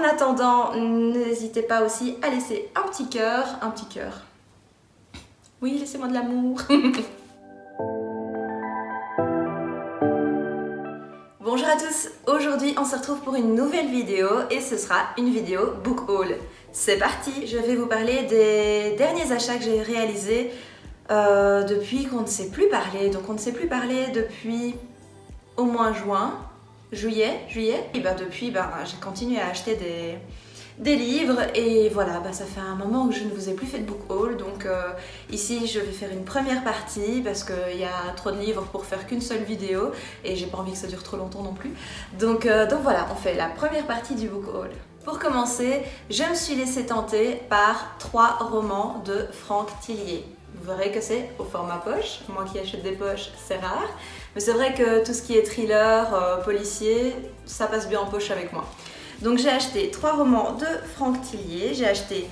En attendant, n'hésitez pas aussi à laisser un petit cœur. Oui, laissez-moi de l'amour. Bonjour à tous, aujourd'hui on se retrouve pour une nouvelle vidéo et ce sera une vidéo book haul. C'est parti, je vais vous parler des derniers achats que j'ai réalisés depuis qu'on ne s'est plus parlé. Donc on ne s'est plus parlé depuis au moins juillet. Et depuis, j'ai continué à acheter des livres et voilà, ça fait un moment que je ne vous ai plus fait de book haul. Donc ici je vais faire une première partie parce qu'il y a trop de livres pour faire qu'une seule vidéo et j'ai pas envie que ça dure trop longtemps non plus. Donc voilà, on fait la première partie du book haul. Pour commencer, je me suis laissée tenter par 3 romans de Franck Tillier. Vous verrez que c'est au format poche. Moi qui achète des poches, c'est rare. Mais c'est vrai que tout ce qui est thriller, policier, ça passe bien en poche avec moi. Donc j'ai acheté 3 romans de Franck Tillier. J'ai acheté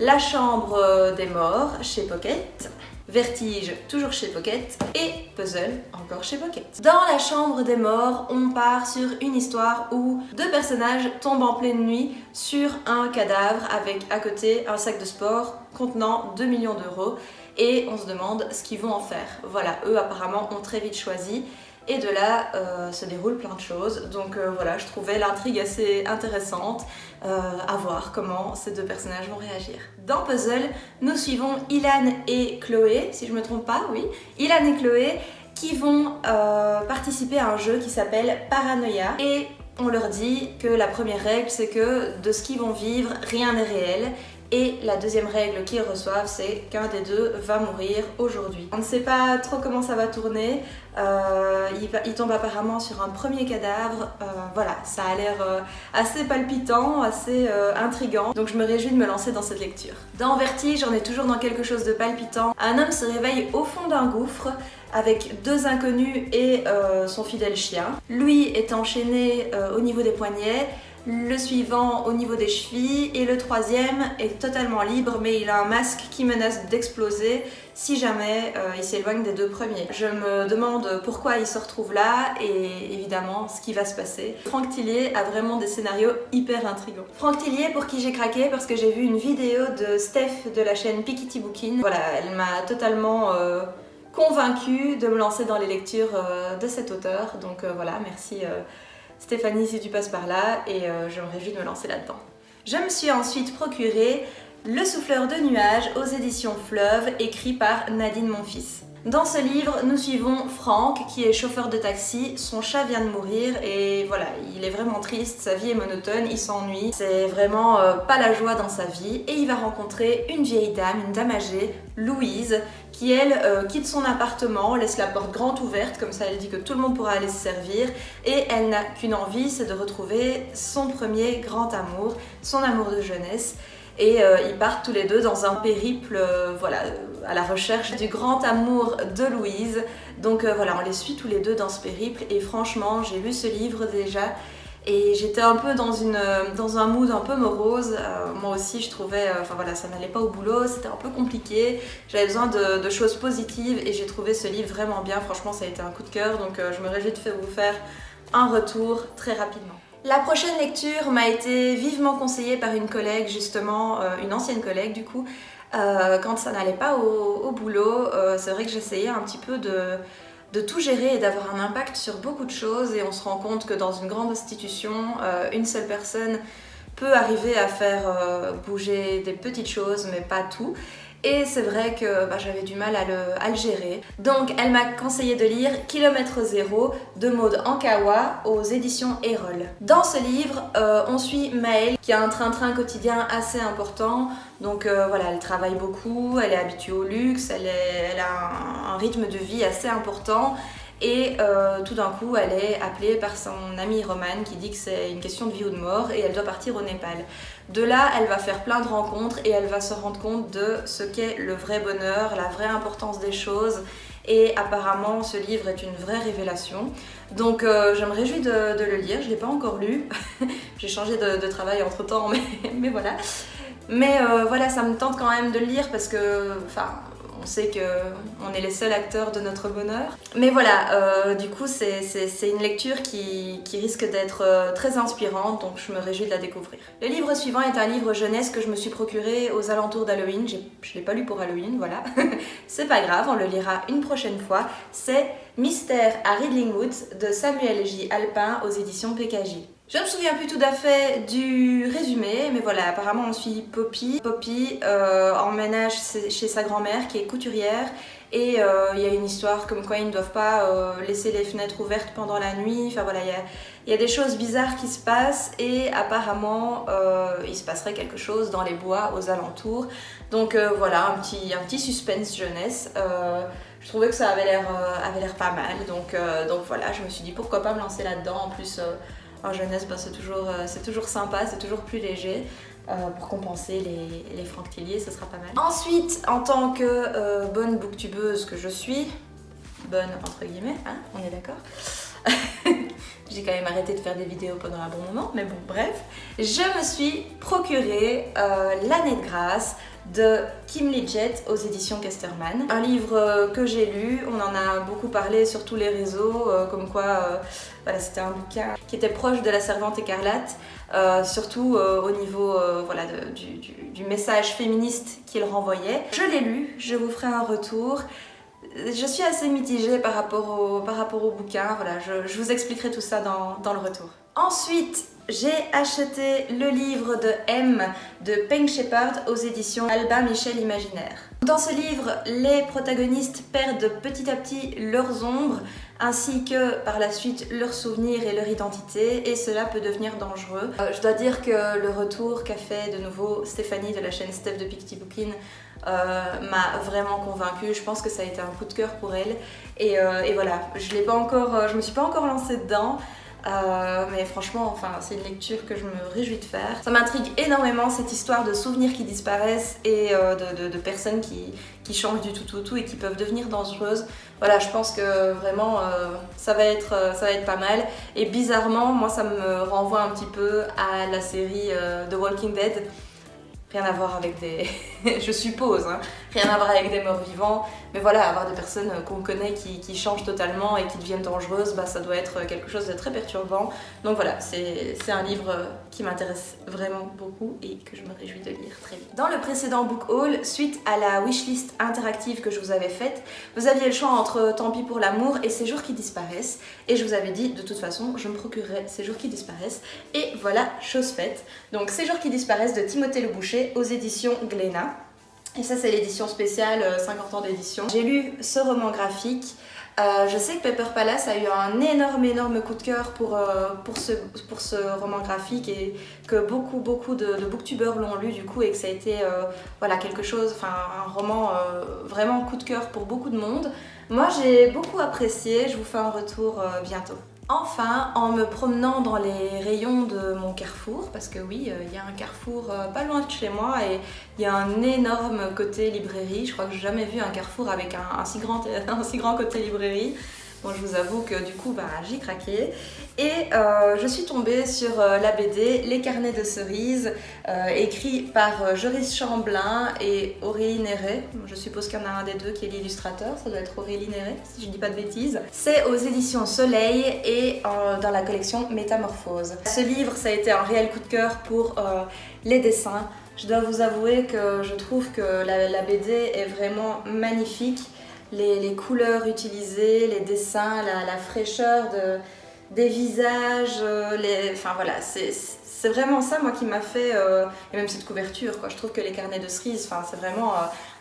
La Chambre des Morts chez Pocket, Vertige, toujours chez Pocket, et Puzzle, encore chez Pocket. Dans La Chambre des Morts, on part sur une histoire où 2 personnages tombent en pleine nuit sur un cadavre avec à côté un sac de sport contenant 2 millions d'euros et on se demande ce qu'ils vont en faire. Voilà, eux apparemment ont très vite choisi et de là se déroulent plein de choses. Donc voilà, je trouvais l'intrigue assez intéressante à voir comment ces 2 personnages vont réagir. Dans Puzzle, nous suivons Ilan et Chloé, si je me trompe pas, oui, Ilan et Chloé qui vont participer à un jeu qui s'appelle Paranoia et on leur dit que la première règle c'est que de ce qu'ils vont vivre, rien n'est réel. Et la deuxième règle qu'ils reçoivent, c'est qu'un des 2 va mourir aujourd'hui. On ne sait pas trop comment ça va tourner. Il tombe apparemment sur un premier cadavre. Voilà, ça a l'air assez palpitant, assez intriguant. Donc je me réjouis de me lancer dans cette lecture. Dans Vertige, on est toujours dans quelque chose de palpitant. Un homme se réveille au fond d'un gouffre avec 2 inconnus et son fidèle chien. Lui est enchaîné au niveau des poignets. Le suivant au niveau des chevilles et le 3e est totalement libre mais il a un masque qui menace d'exploser si jamais il s'éloigne des 2 premiers. Je me demande pourquoi il se retrouve là et évidemment ce qui va se passer. Franck Tillier a vraiment des scénarios hyper intrigants. Franck Tillier pour qui j'ai craqué parce que j'ai vu une vidéo de Steph de la chaîne Piketty Bookin. Voilà, elle m'a totalement convaincue de me lancer dans les lectures de cet auteur. Donc voilà, merci Stéphanie si tu passes par là et je me réjouis de me lancer là-dedans. Je me suis ensuite procuré Le Souffleur de nuages aux éditions Fleuve, écrit par Nadine Monfils. Dans ce livre, nous suivons Franck qui est chauffeur de taxi, son chat vient de mourir et voilà, il est vraiment triste, sa vie est monotone, il s'ennuie, c'est vraiment pas la joie dans sa vie et il va rencontrer une vieille dame, une dame âgée, Louise, qui elle quitte son appartement, laisse la porte grande ouverte, comme ça elle dit que tout le monde pourra aller se servir et elle n'a qu'une envie, c'est de retrouver son premier grand amour, son amour de jeunesse. Et ils partent tous les 2 dans un périple à la recherche du grand amour de Louise. Donc voilà, on les suit tous les 2 dans ce périple et franchement j'ai lu ce livre déjà et j'étais un peu dans un mood un peu morose. Moi aussi je trouvais, ça n'allait pas au boulot, c'était un peu compliqué. J'avais besoin de choses positives et j'ai trouvé ce livre vraiment bien. Franchement ça a été un coup de cœur donc je me réjouis de vous faire un retour très rapidement. La prochaine lecture m'a été vivement conseillée par une collègue justement, une ancienne collègue du coup, quand ça n'allait pas au boulot. C'est vrai que j'essayais un petit peu de tout gérer et d'avoir un impact sur beaucoup de choses et on se rend compte que dans une grande institution, une seule personne peut arriver à faire bouger des petites choses mais pas tout. Et c'est vrai que j'avais du mal à le gérer. Donc elle m'a conseillé de lire Kilomètre Zéro de Maud Ankawa aux éditions Erol. Dans ce livre, on suit Maëlle qui a un train-train quotidien assez important. Donc elle travaille beaucoup, elle est habituée au luxe, elle a un rythme de vie assez important. Et tout d'un coup, elle est appelée par son amie Romane qui dit que c'est une question de vie ou de mort et elle doit partir au Népal. De là, elle va faire plein de rencontres et elle va se rendre compte de ce qu'est le vrai bonheur, la vraie importance des choses. Et apparemment, ce livre est une vraie révélation. Donc je me réjouis de le lire, je ne l'ai pas encore lu. J'ai changé de travail entre temps, mais voilà. Mais ça me tente quand même de le lire parce que, on sait qu'on est les seuls acteurs de notre bonheur. Mais voilà, du coup c'est une lecture qui risque d'être très inspirante, donc je me réjouis de la découvrir. Le livre suivant est un livre jeunesse que je me suis procuré aux alentours d'Halloween. Je ne l'ai pas lu pour Halloween, voilà. C'est pas grave, on le lira une prochaine fois. C'est Mystère à Riddling Woods de Samuel J. Alpin aux éditions PKJ. Je ne me souviens plus tout à fait du résumé, mais voilà, apparemment on suit Poppy. Poppy emménage chez sa grand-mère qui est couturière et il y a une histoire comme quoi ils ne doivent pas laisser les fenêtres ouvertes pendant la nuit. Enfin voilà, il y a des choses bizarres qui se passent et apparemment il se passerait quelque chose dans les bois aux alentours. Donc voilà, un petit suspense jeunesse. Je trouvais que ça avait l'air pas mal, donc voilà, je me suis dit pourquoi pas me lancer là-dedans. En plus, en jeunesse, c'est toujours sympa, c'est toujours plus léger. Pour compenser les franctiliers, ce sera pas mal. Ensuite, en tant que bonne booktubeuse que je suis, bonne entre guillemets, hein, on est d'accord. J'ai quand même arrêté de faire des vidéos pendant un bon moment, mais bon, bref. Je me suis procuré L'année de grâce de Kim Liggett aux éditions Casterman. Un livre que j'ai lu, on en a beaucoup parlé sur tous les réseaux, comme quoi voilà, c'était un bouquin qui était proche de La Servante écarlate, surtout au niveau voilà, du message féministe qu'il renvoyait. Je l'ai lu, je vous ferai un retour. Je suis assez mitigée par rapport au bouquin, voilà, je vous expliquerai tout ça dans le retour. Ensuite, j'ai acheté le livre de M de Pink Shepherd aux éditions Albin Michel Imaginaire. Dans ce livre, les protagonistes perdent petit à petit leurs ombres ainsi que par la suite leurs souvenirs et leur identité, et cela peut devenir dangereux. Je dois dire que le retour qu'a fait de nouveau Stéphanie de la chaîne Steph de Picty Bookin m'a vraiment convaincue. Je pense que ça a été un coup de cœur pour elle et voilà, je me suis pas encore lancée dedans. Mais franchement, enfin, c'est une lecture que je me réjouis de faire. Ça m'intrigue énormément cette histoire de souvenirs qui disparaissent et de personnes qui changent du tout au tout et qui peuvent devenir dangereuses. Voilà, je pense que vraiment ça va être pas mal. Et bizarrement, moi ça me renvoie un petit peu à la série The Walking Dead. Rien à voir avec des... je suppose, hein, rien à voir avec des morts vivants. Mais voilà, avoir des personnes qu'on connaît qui changent totalement et qui deviennent dangereuses, bah, ça doit être quelque chose de très perturbant. Donc voilà, c'est un livre qui m'intéresse vraiment beaucoup et que je me réjouis de lire très vite. Dans le précédent book haul, suite à la wishlist interactive que je vous avais faite, vous aviez le choix entre Tant pis pour l'amour et Ces jours qui disparaissent. Et je vous avais dit, de toute façon, je me procurerai Ces jours qui disparaissent. Et voilà, chose faite. Donc Ces jours qui disparaissent de Timothée Le Boucher aux éditions Glénat. Et ça, c'est l'édition spéciale 50 ans d'édition. J'ai lu ce roman graphique. Je sais que Pepper Palace a eu un énorme coup de cœur pour ce roman graphique et que beaucoup de booktubeurs l'ont lu du coup et que ça a été voilà, quelque chose, enfin un roman vraiment coup de cœur pour beaucoup de monde. Moi, j'ai beaucoup apprécié, je vous fais un retour bientôt. Enfin, en me promenant dans les rayons de mon Carrefour, parce que oui, il y a un Carrefour pas loin de chez moi et il y a un énorme côté librairie. Je crois que j'ai jamais vu un Carrefour avec un si grand côté librairie. Bon, je vous avoue que du coup, bah, j'y craquais. Et je suis tombée sur la BD Les Carnets de Cerises, écrit par Joris Chamblin et Aurélie Néret. Je suppose qu'il y en a un des deux qui est l'illustrateur, ça doit être Aurélie Néret, si je dis pas de bêtises. C'est aux éditions Soleil et dans la collection Métamorphose. Ce livre, ça a été un réel coup de cœur pour les dessins. Je dois vous avouer que je trouve que la BD est vraiment magnifique. Les couleurs utilisées, les dessins, la fraîcheur des visages, enfin voilà, c'est vraiment ça moi qui m'a fait, et même cette couverture, quoi. Je trouve que les carnets de cerises, enfin, c'est vraiment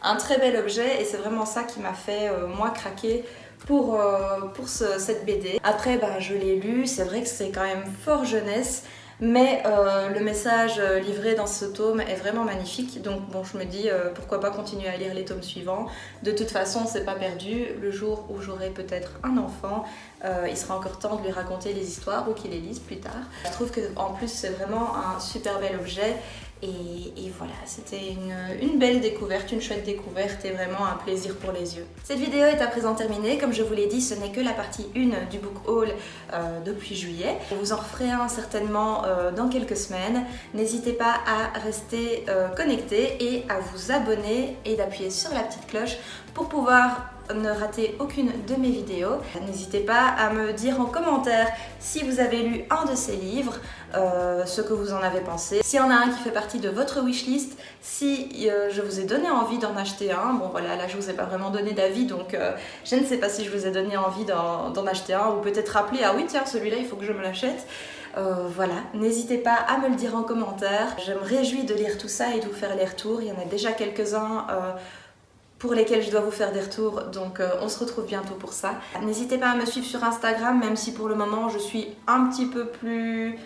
un très bel objet et c'est vraiment ça qui m'a fait moi craquer pour cette BD. Après, bah, je l'ai lu, c'est vrai que c'est quand même fort jeunesse. Mais le message livré dans ce tome est vraiment magnifique, donc bon, je me dis pourquoi pas continuer à lire les tomes suivants. De toute façon, c'est pas perdu. Le jour où j'aurai peut-être un enfant, il sera encore temps de lui raconter les histoires ou qu'il les lise plus tard. Je trouve qu'en plus c'est vraiment un super bel objet Et voilà, c'était une belle découverte, une chouette découverte et vraiment un plaisir pour les yeux. Cette vidéo est à présent terminée. Comme je vous l'ai dit, ce n'est que la partie 1 du book haul depuis juillet. Je vous en referai un certainement dans quelques semaines. N'hésitez pas à rester connecté et à vous abonner et d'appuyer sur la petite cloche pour pouvoir ne rater aucune de mes vidéos. N'hésitez pas à me dire en commentaire si vous avez lu un de ces livres, ce que vous en avez pensé. S'il y en a un qui fait partie de votre wishlist, si je vous ai donné envie d'en acheter un. Bon voilà, là je vous ai pas vraiment donné d'avis, donc je ne sais pas si je vous ai donné envie d'en acheter un, ou peut-être rappeler, ah oui tiens, celui-là il faut que je me l'achète. Voilà, n'hésitez pas à me le dire en commentaire. Je me réjouis de lire tout ça et de vous faire les retours. Il y en a déjà quelques-uns pour lesquels je dois vous faire des retours, donc on se retrouve bientôt pour ça. N'hésitez pas à me suivre sur Instagram, même si pour le moment je suis un petit peu plus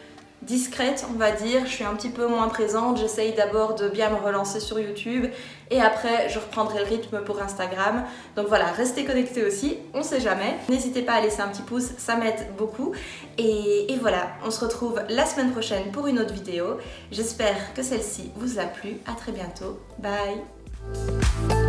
discrète, on va dire, je suis un petit peu moins présente. J'essaye d'abord de bien me relancer sur YouTube et après je reprendrai le rythme pour Instagram. Donc voilà, restez connectés aussi, on sait jamais. N'hésitez pas à laisser un petit pouce, ça m'aide beaucoup. Et voilà, on se retrouve la semaine prochaine pour une autre vidéo. J'espère que celle-ci vous a plu. À très bientôt, bye.